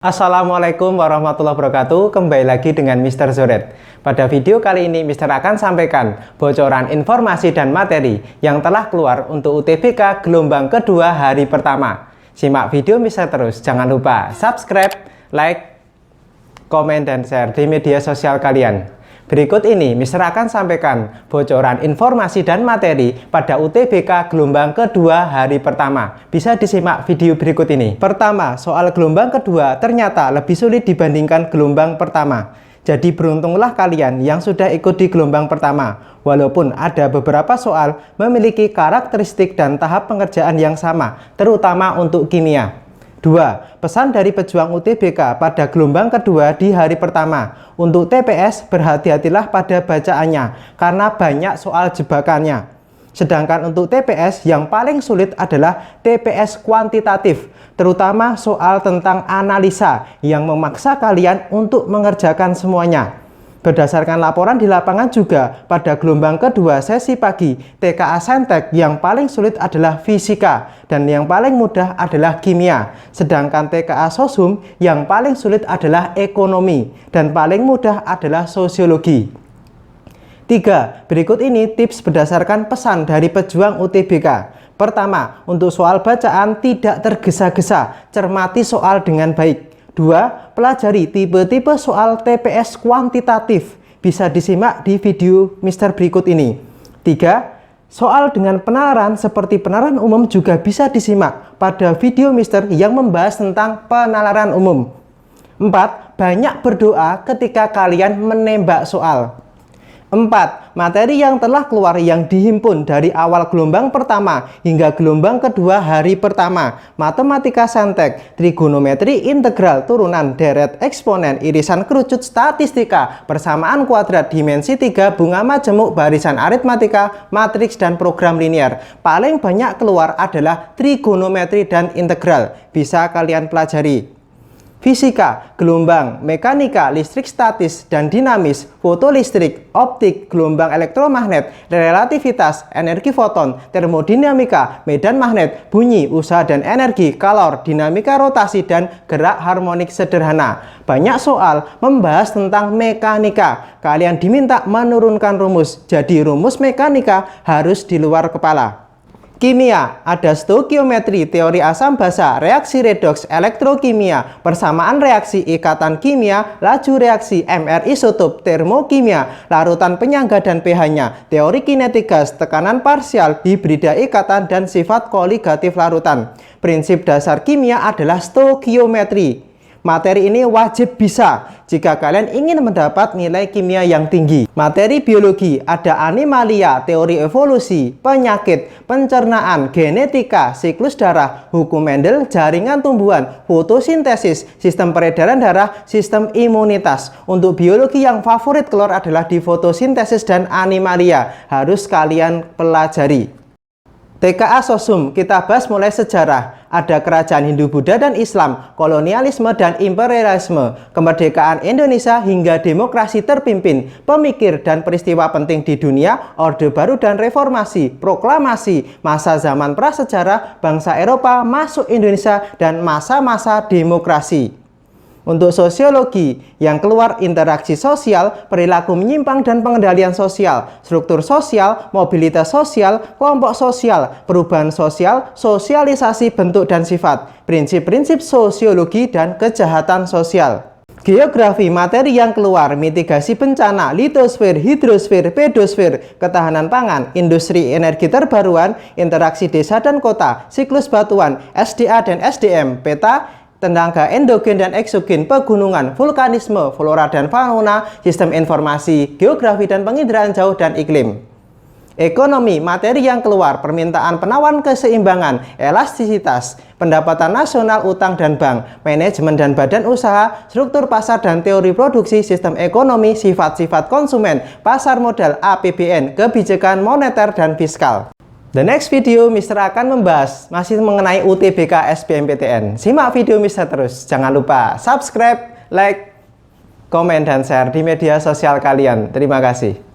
Assalamualaikum warahmatullahi wabarakatuh. Kembali lagi dengan Mr. Zoret. Pada video kali ini Mr. akan sampaikan bocoran informasi dan materi yang telah keluar untuk UTBK gelombang kedua hari pertama. Simak video Mr. terus. Jangan lupa subscribe, like, komen, dan share di media sosial kalian. Berikut ini Mr. akan sampaikan bocoran informasi dan materi pada UTBK gelombang kedua hari pertama. Bisa disimak video berikut ini. Pertama, soal gelombang kedua ternyata lebih sulit dibandingkan gelombang pertama. Jadi beruntunglah kalian yang sudah ikut di gelombang pertama. Walaupun ada beberapa soal memiliki karakteristik dan tahap pengerjaan yang sama, terutama untuk kimia. 2. Pesan dari pejuang UTBK pada gelombang kedua di hari pertama. Untuk TPS, berhati-hatilah pada bacaannya, karena banyak soal jebakannya. Sedangkan untuk TPS, yang paling sulit adalah TPS kuantitatif, terutama soal tentang analisa yang memaksa kalian untuk mengerjakan semuanya. Berdasarkan laporan di lapangan juga, pada gelombang kedua sesi pagi, TKA Saintek yang paling sulit adalah fisika dan yang paling mudah adalah kimia. Sedangkan TKA Sosum yang paling sulit adalah ekonomi dan paling mudah adalah sosiologi. 3. Berikut ini tips berdasarkan pesan dari pejuang UTBK. Pertama, untuk soal bacaan tidak tergesa-gesa, cermati soal dengan baik. 2. Pelajari tipe-tipe soal TPS kuantitatif. Bisa disimak di video Mr. berikut ini. 3. Soal dengan penalaran seperti penalaran umum juga bisa disimak pada video Mr. yang membahas tentang penalaran umum. 4. Banyak berdoa ketika kalian menembak soal. 4. Materi yang telah keluar yang dihimpun dari awal gelombang pertama hingga gelombang kedua hari pertama. Matematika Saintek, trigonometri integral, turunan, deret, eksponen, irisan kerucut, statistika, persamaan kuadrat, dimensi 3, bunga majemuk, barisan aritmatika, matriks, dan program linear. Paling banyak keluar adalah trigonometri dan integral. Bisa kalian pelajari. Fisika, gelombang, mekanika, listrik statis dan dinamis, fotolistrik, optik, gelombang elektromagnet, relativitas, energi foton, termodinamika, medan magnet, bunyi, usaha dan energi, kalor, dinamika rotasi, dan gerak harmonik sederhana. Banyak soal membahas tentang mekanika. Kalian diminta menurunkan rumus, jadi rumus mekanika harus di luar kepala. Kimia, ada stoikiometri, teori asam basa, reaksi redoks, elektrokimia, persamaan reaksi, ikatan kimia, laju reaksi, MR isotop, termokimia, larutan penyangga dan pH-nya, teori kinetik gas, tekanan parsial, hibrida ikatan, dan sifat koligatif larutan. Prinsip dasar kimia adalah stoikiometri. Materi ini wajib bisa jika kalian ingin mendapat nilai kimia yang tinggi. Materi biologi ada animalia, teori evolusi, penyakit, pencernaan, genetika, siklus darah, hukum Mendel, jaringan tumbuhan, fotosintesis, sistem peredaran darah, sistem imunitas. Untuk biologi yang favorit keluar adalah di fotosintesis dan animalia. Harus kalian pelajari. TKA Sosum kita bahas mulai sejarah. Ada kerajaan Hindu, Buddha, dan Islam, kolonialisme dan imperialisme, kemerdekaan Indonesia hingga demokrasi terpimpin, pemikir dan peristiwa penting di dunia, Orde Baru dan Reformasi, proklamasi, masa zaman prasejarah, bangsa Eropa masuk Indonesia, dan masa-masa demokrasi. Untuk sosiologi, yang keluar interaksi sosial, perilaku menyimpang dan pengendalian sosial, struktur sosial, mobilitas sosial, kelompok sosial, perubahan sosial, sosialisasi bentuk dan sifat, prinsip-prinsip sosiologi dan kejahatan sosial. Geografi, materi yang keluar, mitigasi bencana, litosfer, hidrosfer, pedosfer, ketahanan pangan, industri energi terbaruan, interaksi desa dan kota, siklus batuan, SDA dan SDM, peta, tenaga endogen dan eksogen, pegunungan, vulkanisme, flora dan fauna, sistem informasi, geografi dan penginderaan jauh dan iklim. Ekonomi, materi yang keluar, permintaan penawaran keseimbangan, elastisitas, pendapatan nasional, utang dan bank, manajemen dan badan usaha, struktur pasar dan teori produksi, sistem ekonomi, sifat-sifat konsumen, pasar modal, APBN, kebijakan moneter dan fiskal. The next video Mr. akan membahas masih mengenai UTBK SBMPTN. Simak video Mr. terus. Jangan lupa subscribe, like, komen, dan share di media sosial kalian. Terima kasih.